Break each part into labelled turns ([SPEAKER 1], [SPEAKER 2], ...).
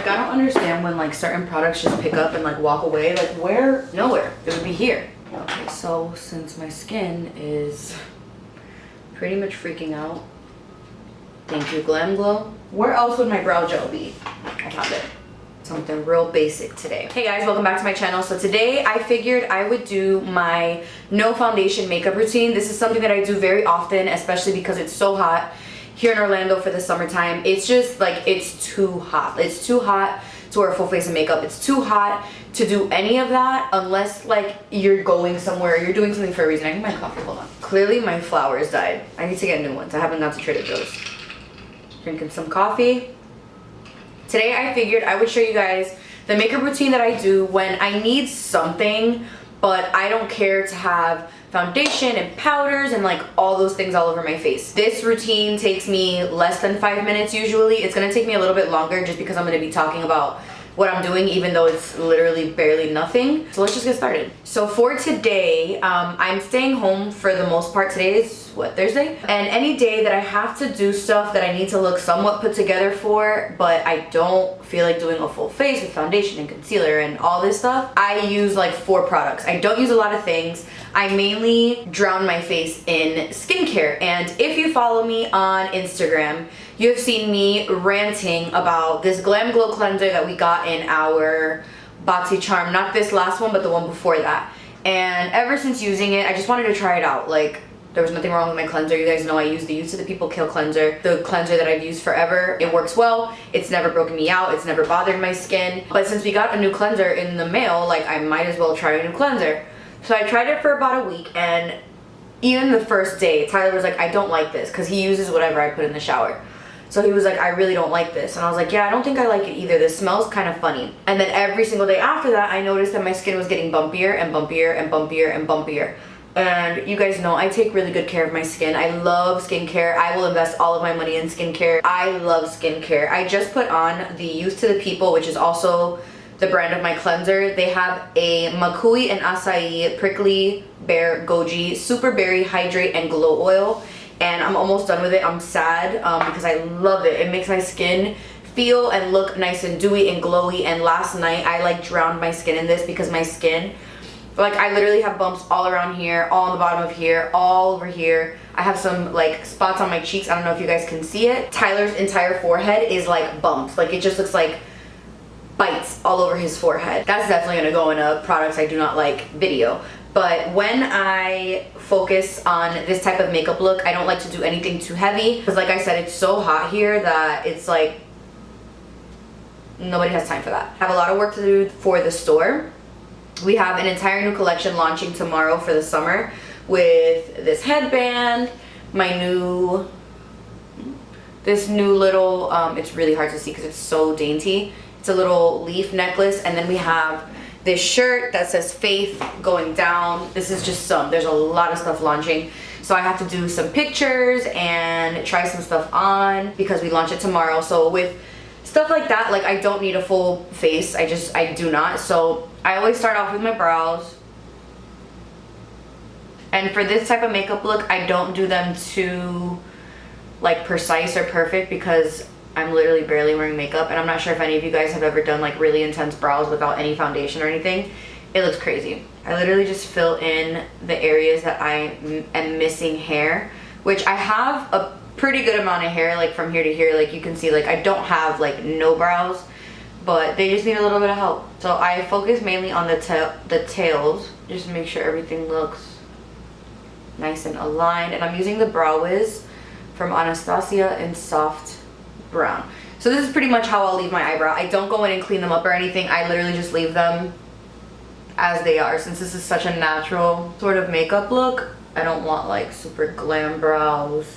[SPEAKER 1] Like, I don't understand when like certain products just pick up and like walk away. Like, where? Nowhere. It would be here. Okay, so since my skin is pretty much freaking out, thank you, Glam Glow. Where else would my brow gel be? I found it. Something real basic today. Hey guys, welcome back to my channel. So today I figured I would do my no foundation makeup routine. This is something that I do very often, especially because it's so hot here in Orlando for the summertime. It's just like, it's too hot. It's too hot to wear a full face of makeup. It's too hot to do any of that unless like you're going somewhere, you're doing something for a reason. I need my coffee, hold on. Clearly my flowers died. I need to get new ones. I haven't gone to Trader Joe's. Drinking some coffee. Today I figured I would show you guys the makeup routine that I do when I need something, but I don't care to have foundation and powders and like all those things all over my face. This routine takes me less than 5 minutes usually. It's gonna take me a little bit longer just because I'm gonna be talking about what I'm doing, even though it's literally barely nothing. So let's just get started. So for today, I'm staying home for the most part. Today is what, Thursday? And any day that I have to do stuff that I need to look somewhat put together for, but I don't feel like doing a full face with foundation and concealer and all this stuff, I use like 4 products. I don't use a lot of things. I mainly drown my face in skincare. And if you follow me on Instagram, you have seen me ranting about this Glam Glow cleanser that we got in our BoxyCharm. Not this last one, but the one before that. And ever since using it, I just wanted to try it out. Like, there was nothing wrong with my cleanser. You guys know I use the Youth to the People Kill cleanser, the cleanser that I've used forever. It works well. It's never broken me out. It's never bothered my skin. But since we got a new cleanser in the mail, like, I might as well try a new cleanser. So I tried it for about a week, and even the first day, Tyler was like, I don't like this, because he uses whatever I put in the shower. So he was like, I really don't like this. And I was like, yeah, I don't think I like it either. This smells kind of funny. And then every single day after that, I noticed that my skin was getting bumpier and bumpier and bumpier and bumpier. And you guys know I take really good care of my skin. I love skincare. I will invest all of my money in skincare. I love skincare. I just put on the Youth to the People, which is also the brand of my cleanser. They have a Makui and Acai Prickly Bear Goji Super Berry Hydrate and Glow Oil. And I'm almost done with it. I'm sad because I love it. It makes my skin feel and look nice and dewy and glowy. And last night I like drowned my skin in this because my skin, like, I literally have bumps all around here, all on the bottom of here, all over here. I have some like spots on my cheeks. I don't know if you guys can see it. Tyler's entire forehead is like bumps. Like, it just looks like bites all over his forehead. That's definitely gonna go in a products I do not like video. But when I focus on this type of makeup look, I don't like to do anything too heavy. Because like I said, it's so hot here that it's like, nobody has time for that. I have a lot of work to do for the store. We have an entire new collection launching tomorrow for the summer with this headband, this new little, it's really hard to see because it's so dainty. It's a little leaf necklace, and then we have this shirt that says Faith going down. This is just there's a lot of stuff launching. So I have to do some pictures and try some stuff on because we launch it tomorrow. So with stuff like that, like, I don't need a full face. I do not. So I always start off with my brows. And for this type of makeup look, I don't do them too like precise or perfect because I'm literally barely wearing makeup, and I'm not sure if any of you guys have ever done like really intense brows without any foundation or anything. It looks crazy. I literally just fill in the areas that I am missing hair, which I have a pretty good amount of hair, like from here to here. Like, you can see, like, I don't have like no brows, but they just need a little bit of help. So I focus mainly on the tails, just to make sure everything looks nice and aligned. And I'm using the Brow Wiz from Anastasia in Soft Brown. So this is pretty much how I'll leave my eyebrow. I don't go in and clean them up or anything. I literally just leave them as they are. Since this is such a natural sort of makeup look, I don't want like super glam brows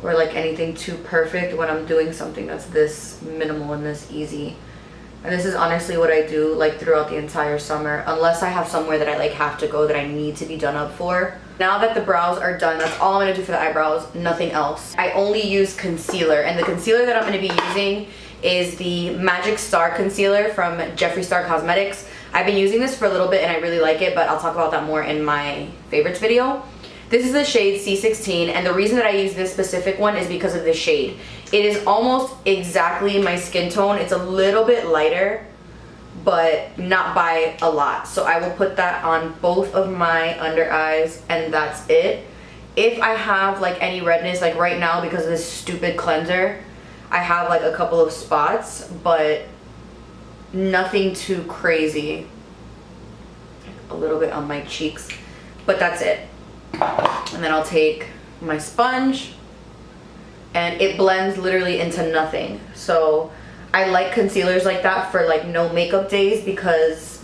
[SPEAKER 1] or like anything too perfect when I'm doing something that's this minimal and this easy. And this is honestly what I do like throughout the entire summer, unless I have somewhere that I like have to go that I need to be done up for. Now that the brows are done, that's all I'm gonna do for the eyebrows, nothing else. I only use concealer, and the concealer that I'm gonna be using is the Magic Star concealer from Jeffree Star Cosmetics. I've been using this for a little bit and I really like it, but I'll talk about that more in my favorites video. This is the shade C16, and the reason that I use this specific one is because of the shade. It is almost exactly my skin tone. It's a little bit lighter, but not by a lot. So I will put that on both of my under eyes, and that's it. If I have like any redness, like right now because of this stupid cleanser, I have like a couple of spots, but nothing too crazy. A little bit on my cheeks, but that's it. And then I'll take my sponge, and it blends literally into nothing. So I like concealers like that for like no makeup days, because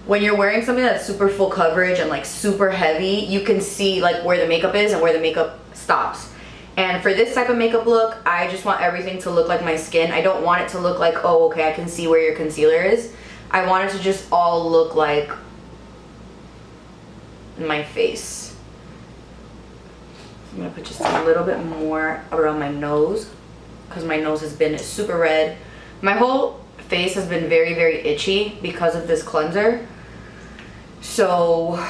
[SPEAKER 1] when you're wearing something that's super full coverage and like super heavy, you can see like where the makeup is and where the makeup stops. And for this type of makeup look, I just want everything to look like my skin. I don't want it to look like, oh, okay, I can see where your concealer is. I want it to just all look like my face. I'm gonna put just a little bit more around my nose, because my nose has been super red. My whole face has been very, very itchy because of this cleanser. So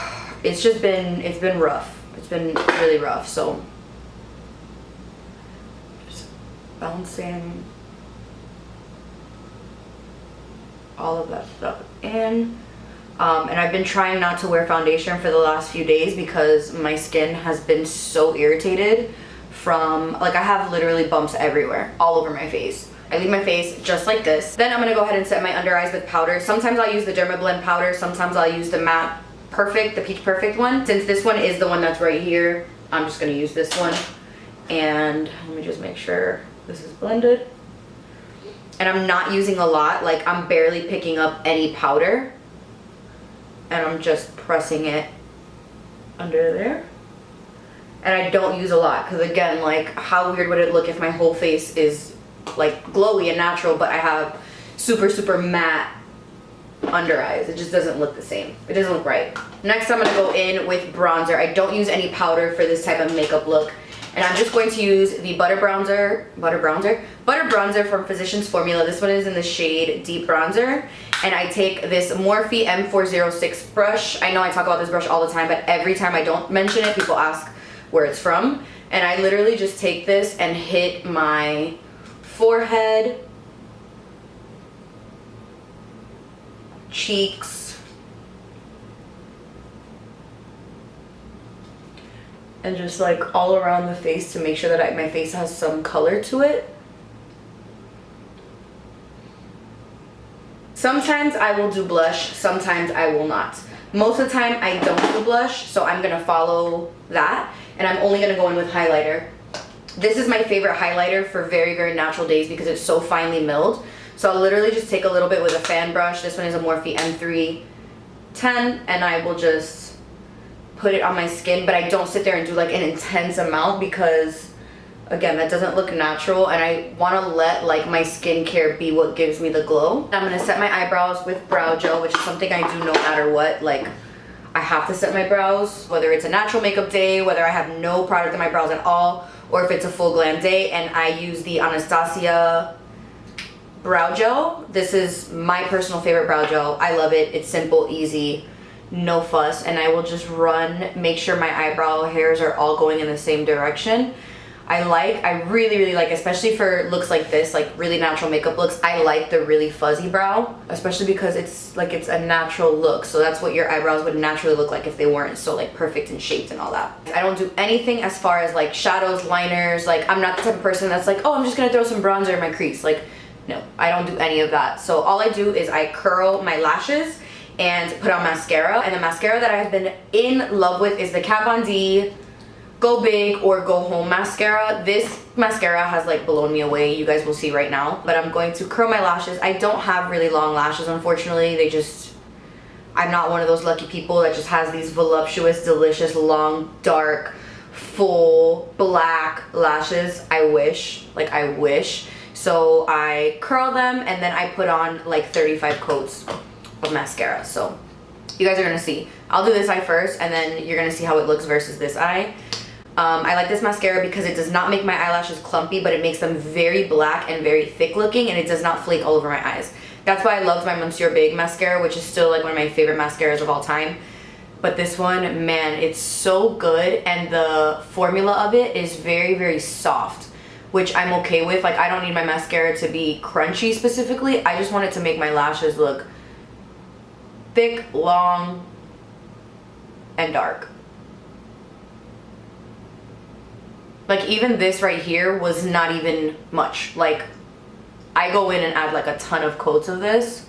[SPEAKER 1] it's been rough. It's been really rough. So just bouncing all of that stuff in. And I've been trying not to wear foundation for the last few days because my skin has been so irritated from, like, I have literally bumps everywhere, all over my face. I leave my face just like this. Then I'm gonna go ahead and set my under eyes with powder. Sometimes I'll use the Derma Blend powder, sometimes I'll use the Matte Perfect, the Peach Perfect one. Since this one is the one that's right here, I'm just gonna use this one. And let me just make sure this is blended. And I'm not using a lot, like I'm barely picking up any powder. And I'm just pressing it under there. And I don't use a lot, because again, like, how weird would it look if my whole face is like glowy and natural, but I have super, super matte under eyes. It just doesn't look the same. It doesn't look right. Next, I'm gonna go in with bronzer. I don't use any powder for this type of makeup look. And I'm just going to use the Butter Bronzer from Physicians Formula. This one is in the shade Deep Bronzer. And I take this Morphe M406 brush. I know I talk about this brush all the time, but every time I don't mention it, people ask where it's from. And I literally just take this and hit my forehead, cheeks, and just like all around the face to make sure that my face has some color to it. Sometimes I will do blush, sometimes I will not. Most of the time I don't do blush, so I'm gonna follow that, and I'm only gonna go in with highlighter. This is my favorite highlighter for very, very natural days because it's so finely milled. So I'll literally just take a little bit with a fan brush. This one is a Morphe M310, and I will just put it on my skin, but I don't sit there and do like an intense amount because, again, that doesn't look natural, and I want to let like my skincare be what gives me the glow. I'm going to set my eyebrows with brow gel, which is something I do no matter what. Like, I have to set my brows, whether it's a natural makeup day, whether I have no product in my brows at all, or if it's a full glam day, and I use the Anastasia brow gel. This is my personal favorite brow gel. I love it. It's simple, easy, no fuss, and I will just make sure my eyebrow hairs are all going in the same direction. I really, really like, especially for looks like this, like really natural makeup looks, I like the really fuzzy brow, especially because it's a natural look. So that's what your eyebrows would naturally look like if they weren't so like perfect and shaped and all that. I don't do anything as far as like shadows, liners. Like, I'm not the type of person that's like, oh, I'm just gonna throw some bronzer in my crease. Like, no, I don't do any of that. So all I do is I curl my lashes and put on mascara. And the mascara that I've been in love with is the Kat Von D Go Big or Go Home Mascara. This mascara has like blown me away. You guys will see right now. But I'm going to curl my lashes. I don't have really long lashes, unfortunately. I'm not one of those lucky people that just has these voluptuous, delicious, long, dark, full, black lashes. I wish. Like, I wish. So I curl them and then I put on like 35 coats of mascara. So you guys are gonna see. I'll do this eye first and then you're gonna see how it looks versus this eye. I like this mascara because it does not make my eyelashes clumpy, but it makes them very black and very thick looking, and it does not flake all over my eyes. That's why I loved my Monsieur Big mascara, which is still like one of my favorite mascaras of all time. But this one, man, it's so good, and the formula of it is very, very soft. which I'm okay with. Like, I don't need my mascara to be crunchy specifically. I just want it to make my lashes look thick, long, and dark. Like, even this right here was not even much. Like, I go in and add like a ton of coats of this,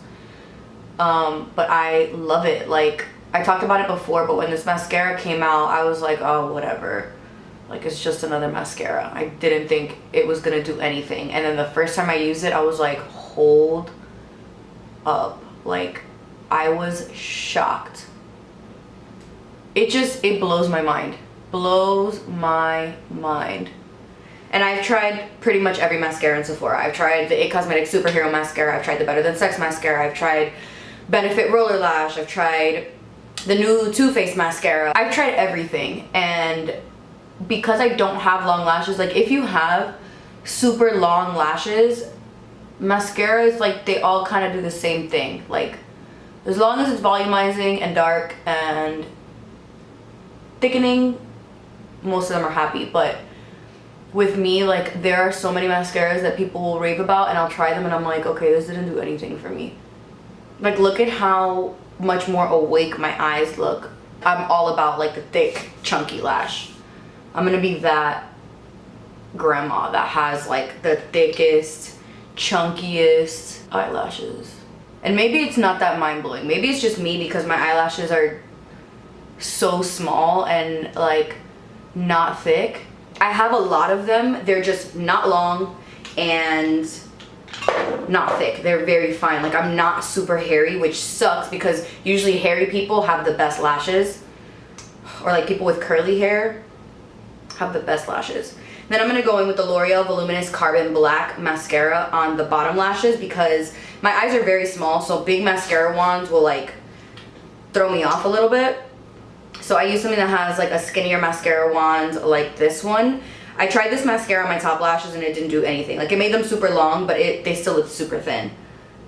[SPEAKER 1] but I love it. Like, I talked about it before, but when this mascara came out, I was like, oh, whatever. Like, it's just another mascara. I didn't think it was gonna do anything. And then the first time I used it, I was like, hold up. Like, I was shocked. It blows my mind. Blows my mind. And I've tried pretty much every mascara in Sephora. I've tried the It Cosmetics Superhero Mascara. I've tried the Better Than Sex Mascara. I've tried Benefit Roller Lash. I've tried the new Too Faced Mascara. I've tried everything. And because I don't have long lashes, like, if you have super long lashes, mascaras, like, they all kind of do the same thing. Like, as long as it's volumizing and dark and thickening, most of them are happy. But with me, like, there are so many mascaras that people will rave about, and I'll try them and I'm like, okay, this didn't do anything for me. Like, look at how much more awake my eyes look. I'm all about, like, the thick, chunky lash. I'm gonna be that grandma that has, like, the thickest, chunkiest eyelashes. And maybe it's not that mind-blowing. Maybe it's just me because my eyelashes are so small and, like, not thick. I have a lot of them. They're just not long and not thick. They're very fine. Like, I'm not super hairy, which sucks because usually hairy people have the best lashes, or like people with curly hair have the best lashes. Then I'm gonna go in with the L'Oreal Voluminous Carbon Black Mascara on the bottom lashes because my eyes are very small, so big mascara wands will, like, throw me off a little bit. So I use something that has, like, a skinnier mascara wand like this one. I tried this mascara on my top lashes and it didn't do anything. Like, it made them super long, but they still look super thin.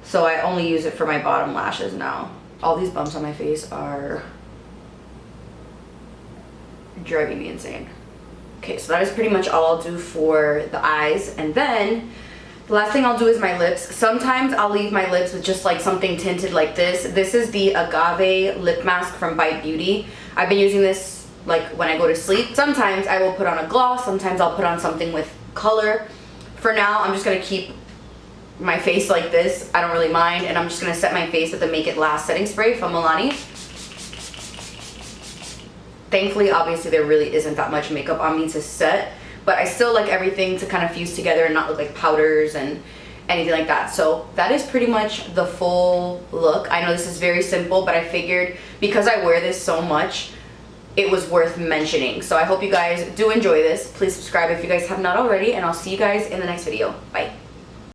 [SPEAKER 1] So I only use it for my bottom lashes now. All these bumps on my face are driving me insane. Okay, so that is pretty much all I'll do for the eyes. And then the last thing I'll do is my lips. Sometimes I'll leave my lips with just, like, something tinted like this. This is the Agave lip mask from Bite Beauty. I've been using this, like, when I go to sleep. Sometimes I will put on a gloss. Sometimes I'll put on something with color. For now, I'm just gonna keep my face like this. I don't really mind. And I'm just gonna set my face with the Make It Last setting spray from Milani. Thankfully, obviously, there really isn't that much makeup on me to set, but I still like everything to kind of fuse together and not look like powders and anything like that. So that is pretty much the full look. I know this is very simple, but I figured because I wear this so much, it was worth mentioning. So I hope you guys do enjoy this. Please subscribe if you guys have not already, and I'll see you guys in the next video. Bye.